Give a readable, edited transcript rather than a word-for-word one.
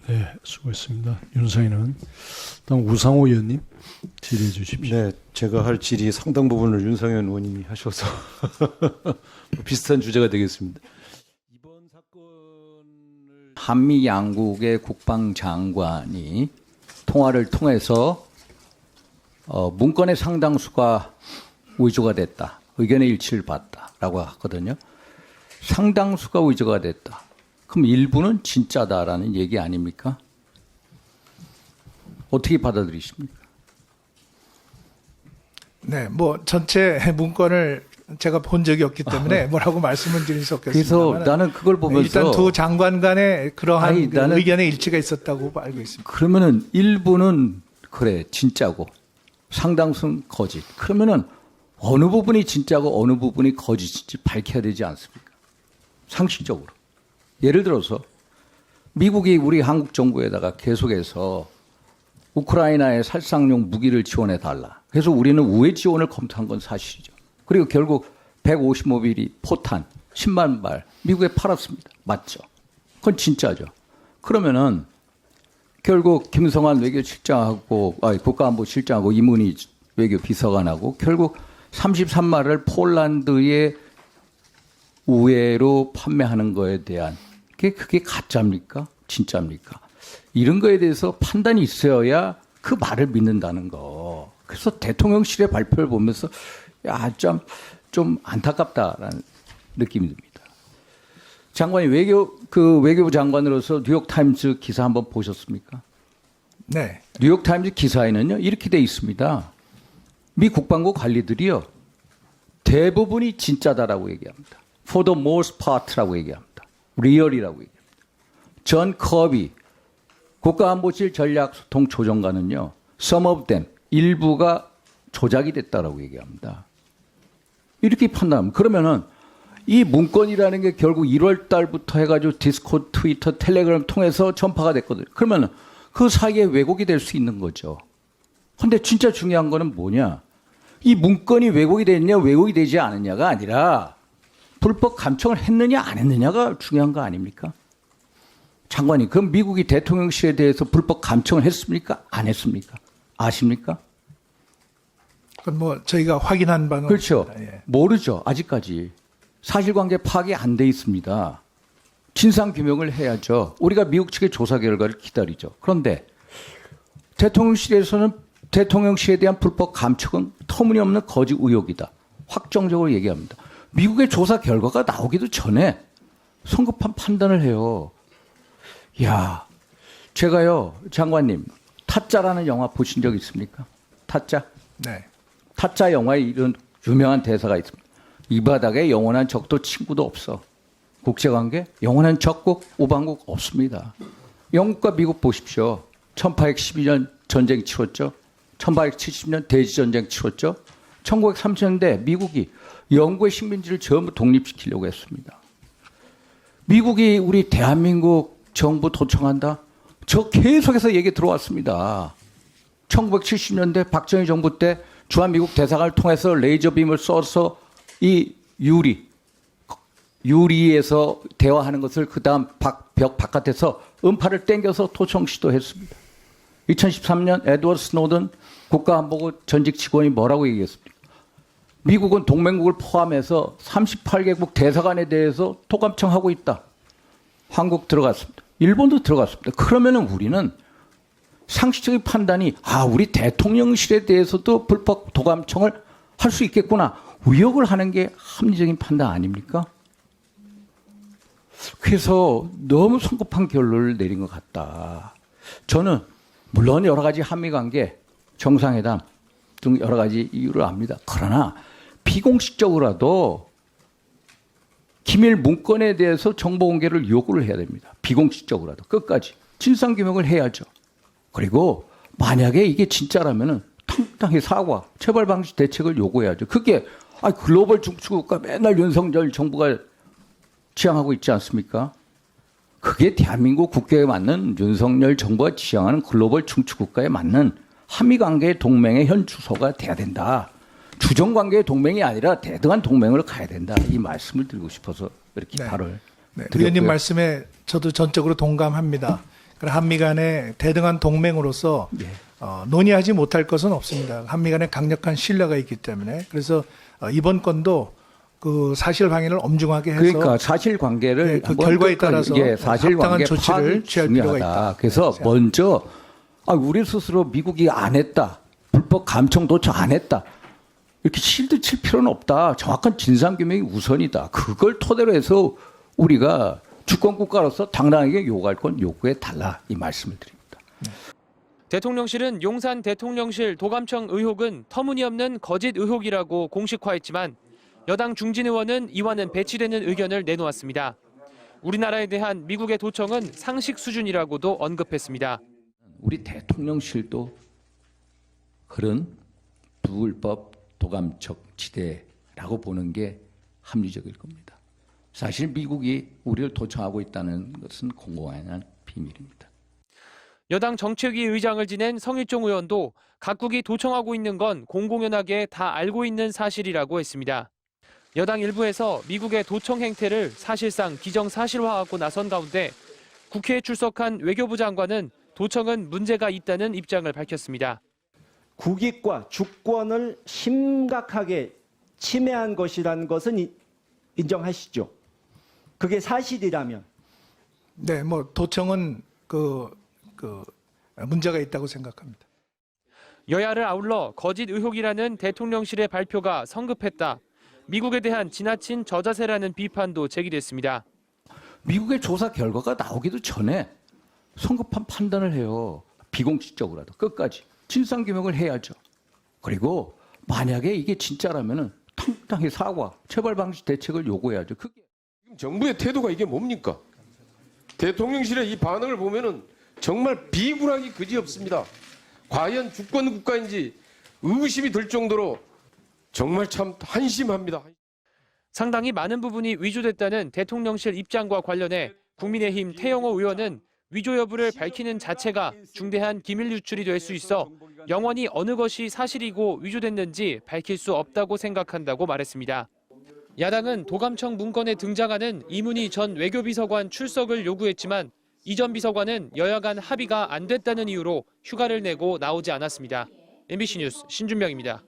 네, 수고했습니다. 윤상인은 다음 우상호 의원님 질의해 주십시오. 네, 제가 할 질의 상당 부분을 윤상현 의원님이 하셔서 비슷한 주제가 되겠습니다. 이번 사건을 한미 양국의 국방장관이 통화를 통해서 문건의 상당수가 위조가 됐다. 의견의 일치를 봤다라고 하거든요. 상당수가 위조가 됐다. 그럼 일부는 진짜다라는 얘기 아닙니까? 어떻게 받아들이십니까? 네, 뭐 전체 문건을 제가 본 적이 없기 때문에 뭐라고 말씀을 드릴 수 그래서 없겠습니다만 나는 그걸 보면서 일단 두 장관 간에 그러한 아니, 나는 의견의 일치가 있었다고 알고 있습니다. 그러면은 일부는 그래 진짜고 상당수는 거짓. 그러면은 어느 부분이 진짜고 어느 부분이 거짓인지 밝혀야 되지 않습니까? 상식적으로. 예를 들어서 미국이 우리 한국 정부에다가 계속해서 우크라이나에 살상용 무기를 지원해 달라. 그래서 우리는 우회 지원을 검토한 건 사실이죠. 그리고 결국 155mm 포탄 10만 발 미국에 팔았습니다. 맞죠? 그건 진짜죠. 그러면은 결국 김성환 외교실장하고 국가안보실장하고 이문희 외교비서관하고 결국 33마를 폴란드에 우회로 판매하는 거에 대한 그게 가짜입니까? 진짜입니까? 이런 거에 대해서 판단이 있어야 그 말을 믿는다는 거. 그래서 대통령실의 발표를 보면서 좀 안타깝다라는 느낌이 듭니다. 장관이 외교부 장관으로서 뉴욕타임즈 기사 한번 보셨습니까? 네. 뉴욕타임즈 기사에는요, 이렇게 돼 있습니다. 미 국방부 관리들이요, 대부분이 진짜다라고 얘기합니다. For the most part라고 얘기합니다. real이라고 얘기합니다. 전 커비 국가안보실 전략소통조정관은요, some of them, 일부가 조작이 됐다라고 얘기합니다. 이렇게 판단합니다. 그러면은 이 문건이라는 게 결국 1월 달부터 해가지고 디스코드, 트위터, 텔레그램 통해서 전파가 됐거든요. 그러면은 그 사이에 왜곡이 될 수 있는 거죠. 근데 진짜 중요한 거는 뭐냐? 이 문건이 왜곡이 됐냐, 왜곡이 되지 않느냐가 아니라 불법 감청을 했느냐, 안 했느냐가 중요한 거 아닙니까? 장관님, 그럼 미국이 대통령실에 대해서 불법 감청을 했습니까? 안 했습니까? 아십니까? 그건 뭐 저희가 확인한 바는 그렇죠. 없습니다. 예. 모르죠. 아직까지. 사실관계 파악이 안 돼 있습니다. 진상규명을 해야죠. 우리가 미국 측의 조사 결과를 기다리죠. 그런데 대통령실에서는 대통령실에 대한 불법 감청은 터무니없는 거짓 의혹이다. 확정적으로 얘기합니다. 미국의 조사 결과가 나오기도 전에 성급한 판단을 해요. 야, 제가요, 장관님, 타짜라는 영화 보신 적 있습니까? 타짜? 네. 타짜 영화에 이런 유명한 대사가 있습니다. 이 바닥에 영원한 적도 친구도 없어. 국제관계 영원한 적국 우방국 없습니다. 영국과 미국 보십시오. 1812년 전쟁 치렀죠. 1870년 대지전쟁 치렀죠. 1930년대 미국이 영국의 식민지를 전부 독립시키려고 했습니다. 미국이 우리 대한민국 정부 도청한다? 저 계속해서 얘기 들어왔습니다. 1970년대 박정희 정부 때 주한미국 대사관을 통해서 레이저빔을 쏘서 이 유리에서 대화하는 것을 그 다음 벽 바깥에서 음파를 땡겨서 토청 시도했습니다. 2013년 에드워드 스노든 국가안보국 전직 직원이 뭐라고 얘기했습니까? 미국은 동맹국을 포함해서 38개국 대사관에 대해서 토감청하고 있다. 한국 들어갔습니다. 일본도 들어갔습니다. 그러면은 우리는 상식적인 판단이 우리 대통령실에 대해서도 불법 도감청을 할 수 있겠구나. 의혹을 하는 게 합리적인 판단 아닙니까? 그래서 너무 성급한 결론을 내린 것 같다. 저는 물론 여러 가지 한미관계, 정상회담 등 여러 가지 이유를 압니다. 그러나 비공식적으로라도 기밀 문건에 대해서 정보 공개를 요구를 해야 됩니다. 비공식적으로라도 끝까지 진상규명을 해야죠. 그리고 만약에 이게 진짜라면은 당당히 사과, 처벌 방지 대책을 요구해야죠. 그게 글로벌 중추국가 맨날 윤석열 정부가 지향하고 있지 않습니까? 그게 대한민국 국격에 맞는 윤석열 정부가 지향하는 글로벌 중추국가에 맞는 한미관계의 동맹의 현 주소가 돼야 된다. 주정관계의 동맹이 아니라 대등한 동맹으로 가야 된다. 이 말씀을 드리고 싶어서 이렇게 네. 발언을 네, 드렸고요. 의원님 말씀에 저도 전적으로 동감합니다. 한미 간의 대등한 동맹으로서 예. 논의하지 못할 것은 없습니다. 한미 간에 강력한 신뢰가 있기 때문에. 그래서 이번 건도 그 사실관계를 엄중하게 해서 그러니까 사실관계를 예, 그 한번 결과에 끝까지, 따라서 사실관계 합당한 조치를 파악이 취할 필요가 중요하다. 있다. 그래서 생각합니다. 먼저 우리 스스로 미국이 안 했다. 불법 감청 도청 안 했다. 이렇게 실드 칠 필요는 없다. 정확한 진상규명이 우선이다. 그걸 토대로 해서 우리가 주권국가로서 당당하게 요구할 건 요구해 달라. 이 말씀을 드립니다. 대통령실은 용산 대통령실 도감청 의혹은 터무니없는 거짓 의혹이라고 공식화했지만 여당 중진 의원은 이와는 배치되는 의견을 내놓았습니다. 우리나라에 대한 미국의 도청은 상식 수준이라고도 언급했습니다. 우리 대통령실도 그런 불법 도감청 지대라고 보는 게 합리적일 겁니다. 사실 미국이 우리를 도청하고 있다는 것은 공공한 비밀입니다. 여당 정책위 의장을 지낸 성일종 의원도 각국이 도청하고 있는 건 공공연하게 다 알고 있는 사실이라고 했습니다. 여당 일부에서 미국의 도청 행태를 사실상 기정사실화하고 나선 가운데 국회에 출석한 외교부 장관은 도청은 문제가 있다는 입장을 밝혔습니다. 국익과 주권을 심각하게 침해한 것이라는 것은 인정하시죠? 그게 사실이라면. 네, 뭐 도청은 문제가 있다고 생각합니다. 여야를 아울러 거짓 의혹이라는 대통령실의 발표가 성급했다. 미국에 대한 지나친 저자세라는 비판도 제기됐습니다. 미국의 조사 결과가 나오기도 전에 성급한 판단을 해요. 비공식적으로라도 끝까지 진상규명을 해야죠. 그리고 만약에 이게 진짜라면은 당당히 사과, 처벌 방지 대책을 요구해야죠. 그게 지금 정부의 태도가 이게 뭡니까? 대통령실의 이 반응을 보면은 정말 비굴하기 그지없습니다. 과연 주권 국가인지 의구심이 들 정도로 정말 참 한심합니다. 상당히 많은 부분이 위조됐다는 대통령실 입장과 관련해 국민의힘 태영호 의원은 위조 여부를 밝히는 자체가 중대한 기밀 유출이 될 수 있어 영원히 어느 것이 사실이고 위조됐는지 밝힐 수 없다고 생각한다고 말했습니다. 야당은 도감청 문건에 등장하는 이문희 전 외교비서관 출석을 요구했지만 이 전 비서관은 여야 간 합의가 안 됐다는 이유로 휴가를 내고 나오지 않았습니다. MBC 뉴스 신준명입니다.